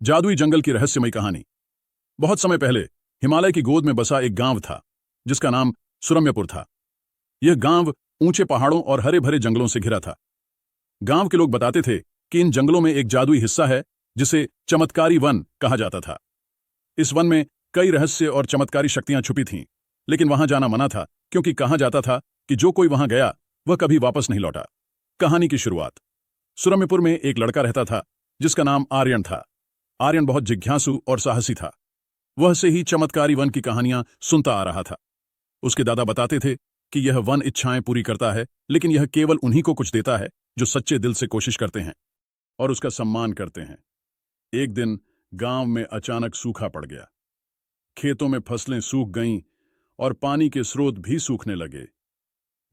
जादुई जंगल की रहस्यमयी कहानी। बहुत समय पहले हिमालय की गोद में बसा एक गांव था जिसका नाम सुरम्यपुर था। यह गांव ऊंचे पहाड़ों और हरे भरे जंगलों से घिरा था। गांव के लोग बताते थे कि इन जंगलों में एक जादुई हिस्सा है जिसे चमत्कारी वन कहा जाता था। इस वन में कई रहस्य और चमत्कारी शक्तियां छुपी थीं, लेकिन वहां जाना मना था क्योंकि कहा जाता था कि जो कोई वहां गया वह कभी वापस नहीं लौटा। कहानी की शुरुआत। सुरम्यपुर में एक लड़का रहता था जिसका नाम आर्यन था। आर्यन बहुत जिज्ञासु और साहसी था। वह से ही चमत्कारी वन की कहानियां सुनता आ रहा था। उसके दादा बताते थे कि यह वन इच्छाएं पूरी करता है, लेकिन यह केवल उन्हीं को कुछ देता है जो सच्चे दिल से कोशिश करते हैं और उसका सम्मान करते हैं। एक दिन गांव में अचानक सूखा पड़ गया। खेतों में फसलें सूख गईं और पानी के स्रोत भी सूखने लगे।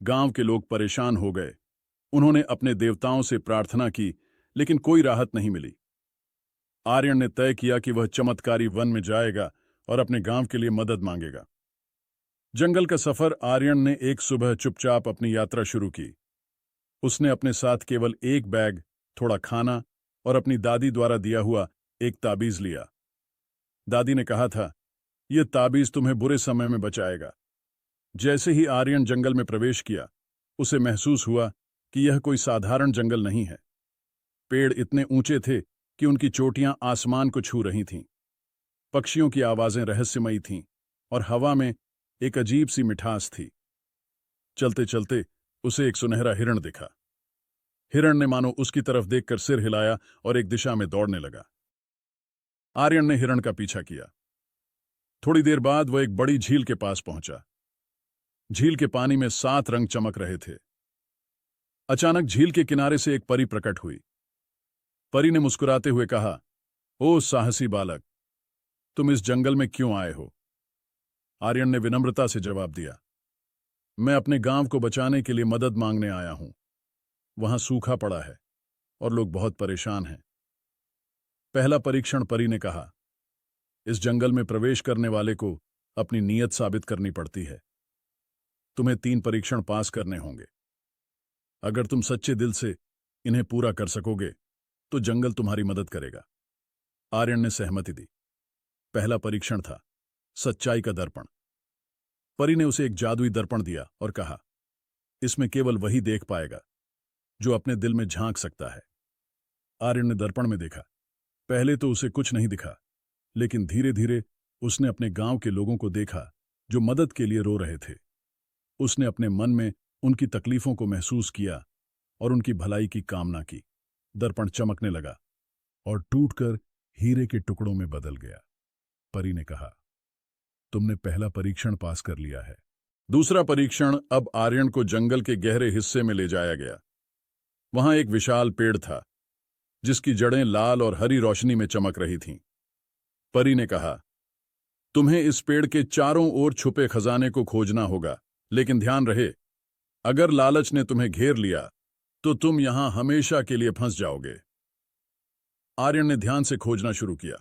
गांव के लोग परेशान हो गए। उन्होंने अपने देवताओं से प्रार्थना की, लेकिन कोई राहत नहीं मिली। आर्यन ने तय किया कि वह चमत्कारी वन में जाएगा और अपने गांव के लिए मदद मांगेगा। जंगल का सफर। आर्यन ने एक सुबह चुपचाप अपनी यात्रा शुरू की। उसने अपने साथ केवल एक बैग, थोड़ा खाना और अपनी दादी द्वारा दिया हुआ एक ताबीज लिया। दादी ने कहा था, यह ताबीज तुम्हें बुरे समय में बचाएगा। जैसे ही आर्यन जंगल में प्रवेश किया, उसे महसूस हुआ कि यह कोई साधारण जंगल नहीं है। पेड़ इतने ऊंचे थे कि उनकी चोटियां आसमान को छू रही थीं। पक्षियों की आवाजें रहस्यमयी थीं और हवा में एक अजीब सी मिठास थी। चलते चलते उसे एक सुनहरा हिरण दिखा। हिरण ने मानो उसकी तरफ देखकर सिर हिलाया और एक दिशा में दौड़ने लगा। आर्यन ने हिरण का पीछा किया। थोड़ी देर बाद वह एक बड़ी झील के पास पहुंचा। झील के पानी में 7 रंग चमक रहे थे। अचानक झील के किनारे से एक परी प्रकट हुई। परी ने मुस्कुराते हुए कहा, ओ साहसी बालक, तुम इस जंगल में क्यों आए हो? आर्यन ने विनम्रता से जवाब दिया, मैं अपने गांव को बचाने के लिए मदद मांगने आया हूं। वहां सूखा पड़ा है और लोग बहुत परेशान हैं। पहला परीक्षण। परी ने कहा, इस जंगल में प्रवेश करने वाले को अपनी नीयत साबित करनी पड़ती है। तुम्हें 3 परीक्षण पास करने होंगे। अगर तुम सच्चे दिल से इन्हें पूरा कर सकोगे तो जंगल तुम्हारी मदद करेगा। आर्यन ने सहमति दी। पहला परीक्षण था सच्चाई का दर्पण। परी ने उसे एक जादुई दर्पण दिया और कहा, इसमें केवल वही देख पाएगा जो अपने दिल में झांक सकता है। आर्यन ने दर्पण में देखा। पहले तो उसे कुछ नहीं दिखा, लेकिन धीरे धीरे उसने अपने गांव के लोगों को देखा जो मदद के लिए रो रहे थे। उसने अपने मन में उनकी तकलीफों को महसूस किया और उनकी भलाई की कामना की। दर्पण चमकने लगा और टूटकर हीरे के टुकड़ों में बदल गया। परी ने कहा, तुमने पहला परीक्षण पास कर लिया है। दूसरा परीक्षण। अब आर्यन को जंगल के गहरे हिस्से में ले जाया गया। वहां एक विशाल पेड़ था जिसकी जड़ें लाल और हरी रोशनी में चमक रही थीं। परी ने कहा, तुम्हें इस पेड़ के चारों ओर छुपे खजाने को खोजना होगा, लेकिन ध्यान रहे, अगर लालच ने तुम्हें घेर लिया तो तुम यहां हमेशा के लिए फंस जाओगे। आर्यन ने ध्यान से खोजना शुरू किया।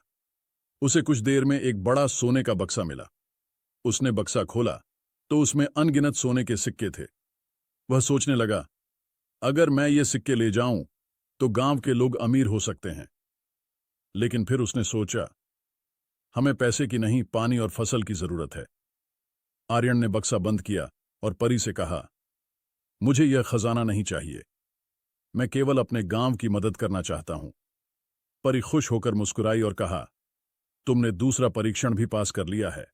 उसे कुछ देर में एक बड़ा सोने का बक्सा मिला। उसने बक्सा खोला तो उसमें अनगिनत सोने के सिक्के थे। वह सोचने लगा, अगर मैं ये सिक्के ले जाऊं तो गांव के लोग अमीर हो सकते हैं। लेकिन फिर उसने सोचा, हमें पैसे की नहीं, पानी और फसल की जरूरत है। आर्यन ने बक्सा बंद किया और परी से कहा, मुझे यह खजाना नहीं चाहिए, मैं केवल अपने गांव की मदद करना चाहता हूं। परी खुश होकर मुस्कुराई और कहा, तुमने दूसरा परीक्षण भी पास कर लिया है।